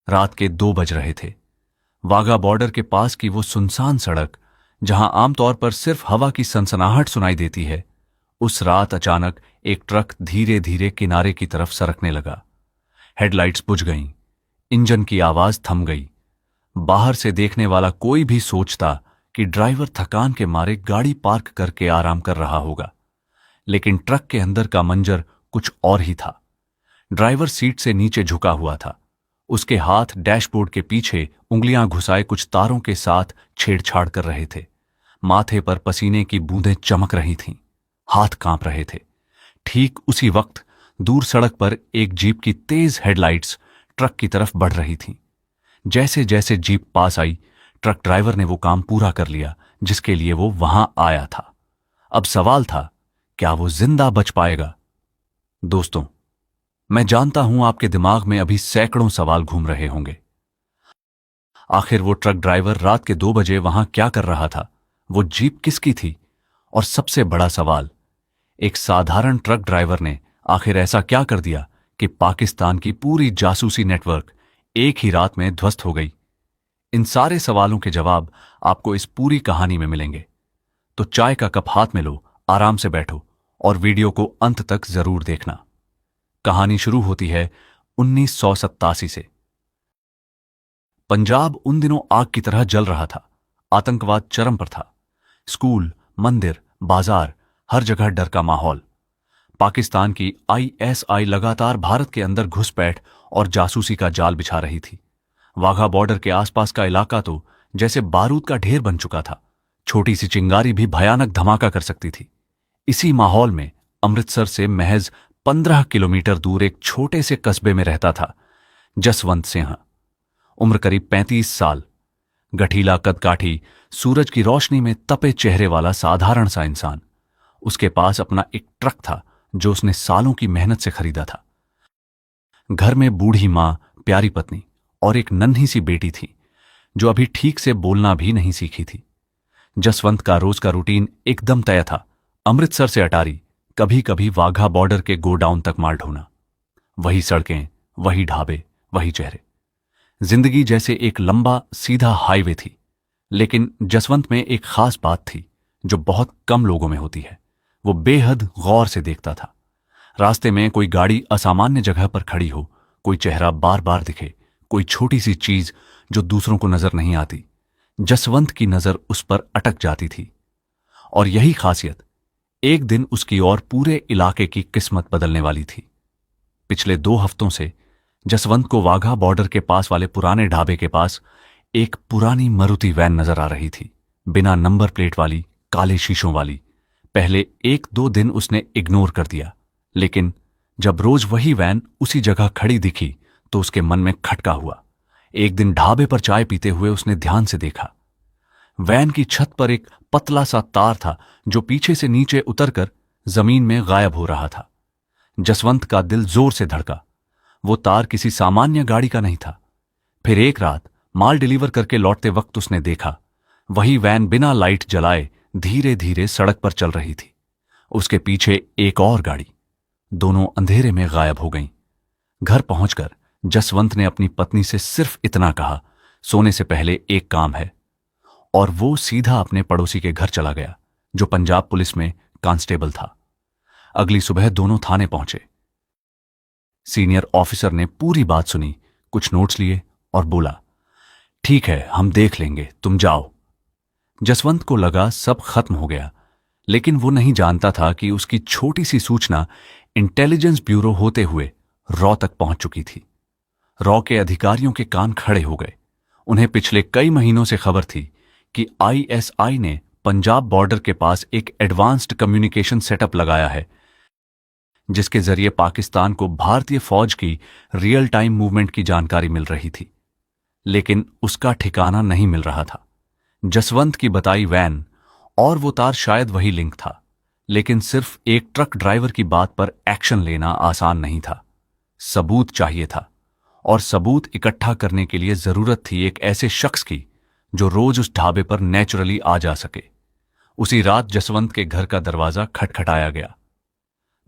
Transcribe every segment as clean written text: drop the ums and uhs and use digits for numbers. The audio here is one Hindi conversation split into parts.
रात के 2 बज रहे थे। वाघा बॉर्डर के पास की वो सुनसान सड़क, जहां आमतौर पर सिर्फ हवा की सनसनाहट सुनाई देती है, उस रात अचानक एक ट्रक धीरे धीरे किनारे की तरफ सरकने लगा। हेडलाइट्स बुझ गईं, इंजन की आवाज थम गई। बाहर से देखने वाला कोई भी सोचता कि ड्राइवर थकान के मारे गाड़ी पार्क करके आराम कर रहा होगा, लेकिन ट्रक के अंदर का मंजर कुछ और ही था। ड्राइवर सीट से नीचे झुका हुआ था। उसके हाथ डैशबोर्ड के पीछे उंगलियां घुसाए कुछ तारों के साथ छेड़छाड़ कर रहे थे। माथे पर पसीने की बूंदें चमक रही थीं, हाथ कांप रहे थे। ठीक उसी वक्त दूर सड़क पर एक जीप की तेज हेडलाइट्स ट्रक की तरफ बढ़ रही थीं। जैसे जैसे जीप पास आई, ट्रक ड्राइवर ने वो काम पूरा कर लिया जिसके लिए वो वहां आया था। अब सवाल था, क्या वो जिंदा बच पाएगा? दोस्तों, मैं जानता हूं आपके दिमाग में अभी सैकड़ों सवाल घूम रहे होंगे। आखिर वो ट्रक ड्राइवर रात के 2 बजे वहां क्या कर रहा था? वो जीप किसकी थी? और सबसे बड़ा सवाल, एक साधारण ट्रक ड्राइवर ने आखिर ऐसा क्या कर दिया कि पाकिस्तान की पूरी जासूसी नेटवर्क एक ही रात में ध्वस्त हो गई? इन सारे सवालों के जवाब आपको इस पूरी कहानी में मिलेंगे। तो चाय का कप हाथ में लो, आराम से बैठो और वीडियो को अंत तक जरूर देखना। कहानी शुरू होती है 1987 से। पंजाब उन दिनों आग की तरह जल रहा था। आतंकवाद चरम पर था। स्कूल, मंदिर, बाजार, हर जगह डर का माहौल। पाकिस्तान की आईएसआई लगातार भारत के अंदर घुसपैठ और जासूसी का जाल बिछा रही थी। वाघा बॉर्डर के आसपास का इलाका तो जैसे बारूद का ढेर बन चुका था। छोटी सी चिंगारी भी भयानक धमाका कर सकती थी। इसी माहौल में अमृतसर से महज 15 किलोमीटर दूर एक छोटे से कस्बे में रहता था जसवंत सिंह। उम्र करीब 35 साल, गठीला कदकाठी, सूरज की रोशनी में तपे चेहरे वाला साधारण सा इंसान। उसके पास अपना एक ट्रक था जो उसने सालों की मेहनत से खरीदा था। घर में बूढ़ी मां, प्यारी पत्नी और एक नन्ही सी बेटी थी जो अभी ठीक से बोलना भी नहीं सीखी थी। जसवंत का रोज का रूटीन एकदम तय था। अमृतसर से अटारी, कभी कभी वाघा बॉर्डर के गोडाउन तक माल ढोना। वही सड़कें, वही ढाबे, वही चेहरे। जिंदगी जैसे एक लंबा सीधा हाईवे थी। लेकिन जसवंत में एक खास बात थी जो बहुत कम लोगों में होती है। वो बेहद गौर से देखता था। रास्ते में कोई गाड़ी असामान्य जगह पर खड़ी हो, कोई चेहरा बार बार दिखे, कोई छोटी सी चीज जो दूसरों को नजर नहीं आती, जसवंत की नजर उस पर अटक जाती थी। और यही खासियत एक दिन उसकी और पूरे इलाके की किस्मत बदलने वाली थी। पिछले 2 हफ्तों से जसवंत को वाघा बॉर्डर के पास वाले पुराने ढाबे के पास एक पुरानी मारुति वैन नजर आ रही थी, बिना नंबर प्लेट वाली, काले शीशों वाली। पहले 1-2 दिन उसने इग्नोर कर दिया, लेकिन जब रोज वही वैन उसी जगह खड़ी दिखी तो उसके मन में खटका हुआ। एक दिन ढाबे पर चाय पीते हुए उसने ध्यान से देखा। वैन की छत पर एक पतला सा तार था जो पीछे से नीचे उतरकर जमीन में गायब हो रहा था। जसवंत का दिल जोर से धड़का। वो तार किसी सामान्य गाड़ी का नहीं था। फिर एक रात माल डिलीवर करके लौटते वक्त उसने देखा, वही वैन बिना लाइट जलाए धीरे धीरे सड़क पर चल रही थी। उसके पीछे एक और गाड़ी। दोनों अंधेरे में गायब हो गईं। घर पहुंचकर जसवंत ने अपनी पत्नी से सिर्फ इतना कहा, सोने से पहले एक काम है। और वो सीधा अपने पड़ोसी के घर चला गया जो पंजाब पुलिस में कांस्टेबल था। अगली सुबह दोनों थाने पहुंचे। सीनियर ऑफिसर ने पूरी बात सुनी, कुछ नोट्स लिए और बोला, ठीक है, हम देख लेंगे, तुम जाओ। जसवंत को लगा सब खत्म हो गया, लेकिन वो नहीं जानता था कि उसकी छोटी सी सूचना इंटेलिजेंस ब्यूरो होते हुए रॉ तक पहुंच चुकी थी। रॉ के अधिकारियों के कान खड़े हो गए। उन्हें पिछले कई महीनों से खबर थी कि आईएसआई ने पंजाब बॉर्डर के पास एक एडवांस्ड कम्युनिकेशन सेटअप लगाया है जिसके जरिए पाकिस्तान को भारतीय फौज की रियल टाइम मूवमेंट की जानकारी मिल रही थी। लेकिन उसका ठिकाना नहीं मिल रहा था। जसवंत की बताई वैन और वो तार शायद वही लिंक था, लेकिन सिर्फ एक ट्रक ड्राइवर की बात पर एक्शन लेना आसान नहीं था। सबूत चाहिए था, और सबूत इकट्ठा करने के लिए जरूरत थी एक ऐसे शख्स की जो रोज उस ढाबे पर नेचुरली आ जा सके। उसी रात जसवंत के घर का दरवाजा खटखटाया गया।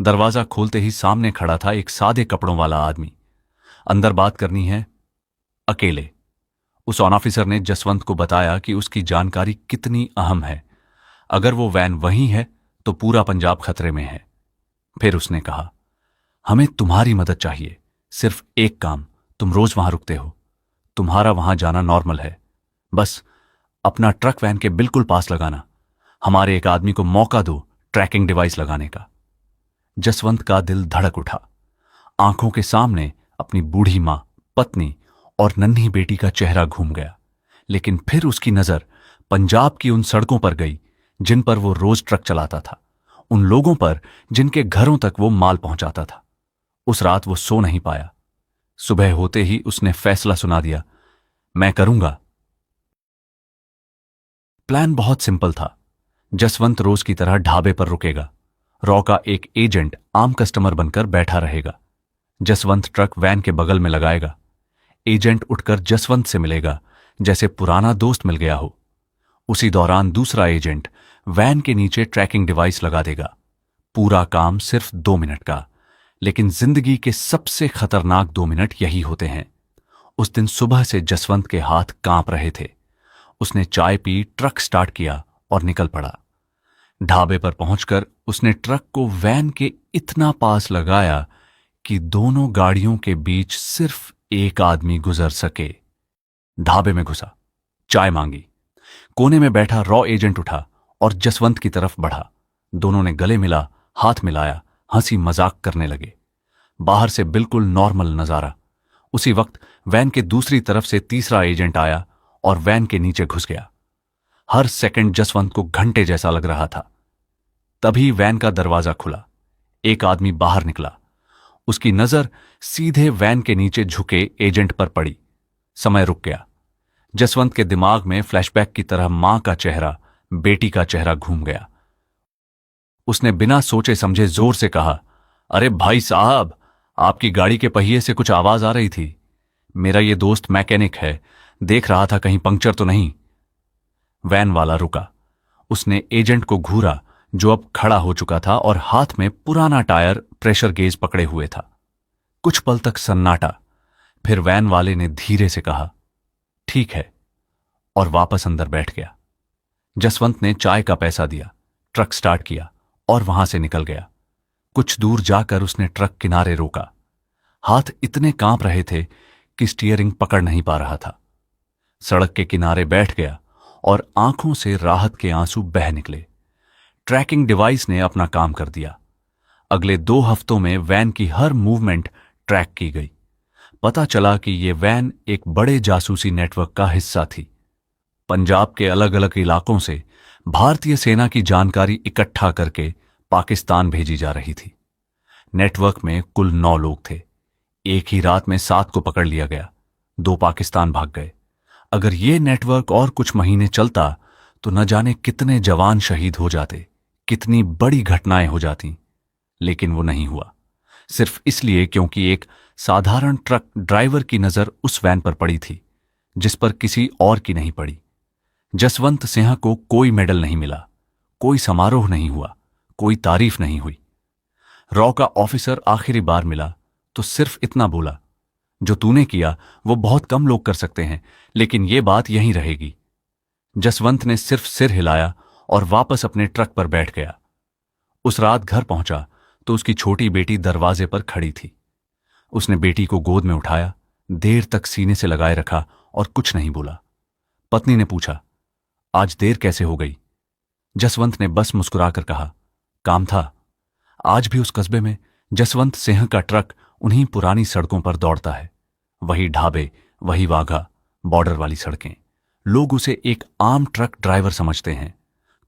दरवाजा खोलते ही सामने खड़ा था एक सादे कपड़ों वाला आदमी। अंदर बात करनी है? अकेले। उस ऑन ऑफिसर ने जसवंत को बताया कि उसकी जानकारी कितनी अहम है। अगर वो वैन वहीं है तो पूरा पंजाब खतरे में है। फिर उसने कहा, हमें तुम्हारी मदद चाहिए। सिर्फ एक काम, तुम रोज वहां रुकते हो, तुम्हारा वहां जाना नॉर्मल है। बस अपना ट्रक वैन के बिल्कुल पास लगाना। हमारे एक आदमी को मौका दो ट्रैकिंग डिवाइस लगाने का। जसवंत का दिल धड़क उठा। आंखों के सामने अपनी बूढ़ी मां, पत्नी और नन्ही बेटी का चेहरा घूम गया। लेकिन फिर उसकी नजर पंजाब की उन सड़कों पर गई जिन पर वो रोज ट्रक चलाता था, उन लोगों पर जिनके घरों तक वो माल पहुंचाता था। उस रात वो सो नहीं पाया। सुबह होते ही उसने फैसला सुना दिया, मैं करूंगा। प्लान बहुत सिंपल था। जसवंत रोज की तरह ढाबे पर रुकेगा। रॉ का एक एजेंट आम कस्टमर बनकर बैठा रहेगा। जसवंत ट्रक वैन के बगल में लगाएगा। एजेंट उठकर जसवंत से मिलेगा जैसे पुराना दोस्त मिल गया हो। उसी दौरान दूसरा एजेंट वैन के नीचे ट्रैकिंग डिवाइस लगा देगा। पूरा काम सिर्फ 2 मिनट का, लेकिन जिंदगी के सबसे खतरनाक 2 मिनट यही होते हैं। उस दिन सुबह से जसवंत के हाथ कांप रहे थे। उसने चाय पी, ट्रक स्टार्ट किया और निकल पड़ा। ढाबे पर पहुंचकर उसने ट्रक को वैन के इतना पास लगाया कि दोनों गाड़ियों के बीच सिर्फ एक आदमी गुजर सके। ढाबे में घुसा, चाय मांगी। कोने में बैठा रॉ एजेंट उठा और जसवंत की तरफ बढ़ा। दोनों ने गले मिला, हाथ मिलाया, हंसी मजाक करने लगे। बाहर से बिल्कुल नॉर्मल नजारा। उसी वक्त वैन के दूसरी तरफ से तीसरा एजेंट आया और वैन के नीचे घुस गया। हर सेकंड जसवंत को घंटे जैसा लग रहा था। तभी वैन का दरवाजा खुला। एक आदमी बाहर निकला। उसकी नजर सीधे वैन के नीचे झुके एजेंट पर पड़ी। समय रुक गया। जसवंत के दिमाग में फ्लैशबैक की तरह मां का चेहरा, बेटी का चेहरा घूम गया। उसने बिना सोचे समझे जोर से कहा, अरे भाई साहब, आपकी गाड़ी के पहिए से कुछ आवाज आ रही थी। मेरा ये दोस्त मैकेनिक है, देख रहा था कहीं पंक्चर तो नहीं। वैन वाला रुका। उसने एजेंट को घूरा जो अब खड़ा हो चुका था और हाथ में पुराना टायर प्रेशर गेज पकड़े हुए था। कुछ पल तक सन्नाटा। फिर वैन वाले ने धीरे से कहा, ठीक है, और वापस अंदर बैठ गया। जसवंत ने चाय का पैसा दिया, ट्रक स्टार्ट किया और वहां से निकल गया। कुछ दूर जाकर उसने ट्रक किनारे रोका। हाथ इतने कांप रहे थे कि स्टीयरिंग पकड़ नहीं पा रहा था। सड़क के किनारे बैठ गया और आंखों से राहत के आंसू बह निकले। ट्रैकिंग डिवाइस ने अपना काम कर दिया। अगले 2 हफ्तों में वैन की हर मूवमेंट ट्रैक की गई। पता चला कि यह वैन एक बड़े जासूसी नेटवर्क का हिस्सा थी। पंजाब के अलग अलग इलाकों से भारतीय सेना की जानकारी इकट्ठा करके पाकिस्तान भेजी जा रही थी। नेटवर्क में कुल 9 लोग थे। एक ही रात में 7 को पकड़ लिया गया। 2 पाकिस्तान भाग गए। अगर यह नेटवर्क और कुछ महीने चलता तो न जाने कितने जवान शहीद हो जाते, कितनी बड़ी घटनाएं हो जाती। लेकिन वो नहीं हुआ, सिर्फ इसलिए क्योंकि एक साधारण ट्रक ड्राइवर की नजर उस वैन पर पड़ी थी जिस पर किसी और की नहीं पड़ी। जसवंत सिंह को कोई मेडल नहीं मिला, कोई समारोह नहीं हुआ, कोई तारीफ नहीं हुई। रॉ का ऑफिसर आखिरी बार मिला तो सिर्फ इतना बोला, जो तूने किया वो बहुत कम लोग कर सकते हैं, लेकिन ये बात यहीं रहेगी। जसवंत ने सिर्फ सिर हिलाया और वापस अपने ट्रक पर बैठ गया। उस रात घर पहुंचा तो उसकी छोटी बेटी दरवाजे पर खड़ी थी। उसने बेटी को गोद में उठाया, देर तक सीने से लगाए रखा और कुछ नहीं बोला। पत्नी ने पूछा, आज देर कैसे हो गई? जसवंत ने बस मुस्कुराकर कहा, काम था। आज भी उस कस्बे में जसवंत सिंह का ट्रक उन्हीं पुरानी सड़कों पर दौड़ता है। वही ढाबे, वही वाघा, बॉर्डर वाली सड़कें। लोग उसे एक आम ट्रक ड्राइवर समझते हैं।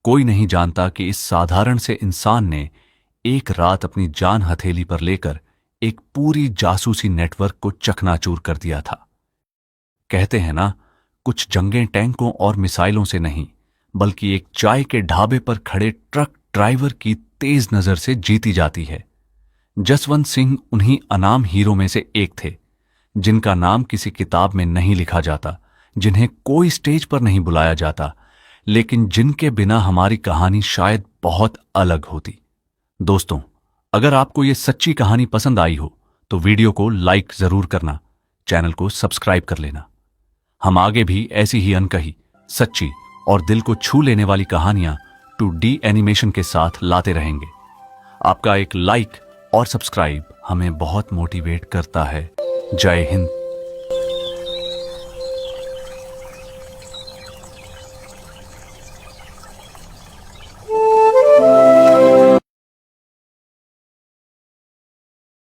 कोई नहीं जानता कि इस साधारण से इंसान ने एक रात अपनी जान हथेली पर लेकर एक पूरी जासूसी नेटवर्क को चकनाचूर कर दिया था। कहते हैं ना, कुछ जंगें टैंकों और मिसाइलों से नहीं, बल्कि एक चाय के ढाबे पर खड़े ट्रक ड्राइवर की तेज नजर से जीती जाती है। जसवंत सिंह उन्हीं अनाम हीरो में से एक थे, जिनका नाम किसी किताब में नहीं लिखा जाता, जिन्हें कोई स्टेज पर नहीं बुलाया जाता, लेकिन जिनके बिना हमारी कहानी शायद बहुत अलग होती। दोस्तों, अगर आपको ये सच्ची कहानी पसंद आई हो तो वीडियो को लाइक जरूर करना, चैनल को सब्सक्राइब कर लेना। हम आगे भी ऐसी ही अनकही, सच्ची और दिल को छू लेने वाली कहानियां 2D एनिमेशन के साथ लाते रहेंगे। आपका एक लाइक और सब्सक्राइब हमें बहुत मोटिवेट करता है। जय हिंद।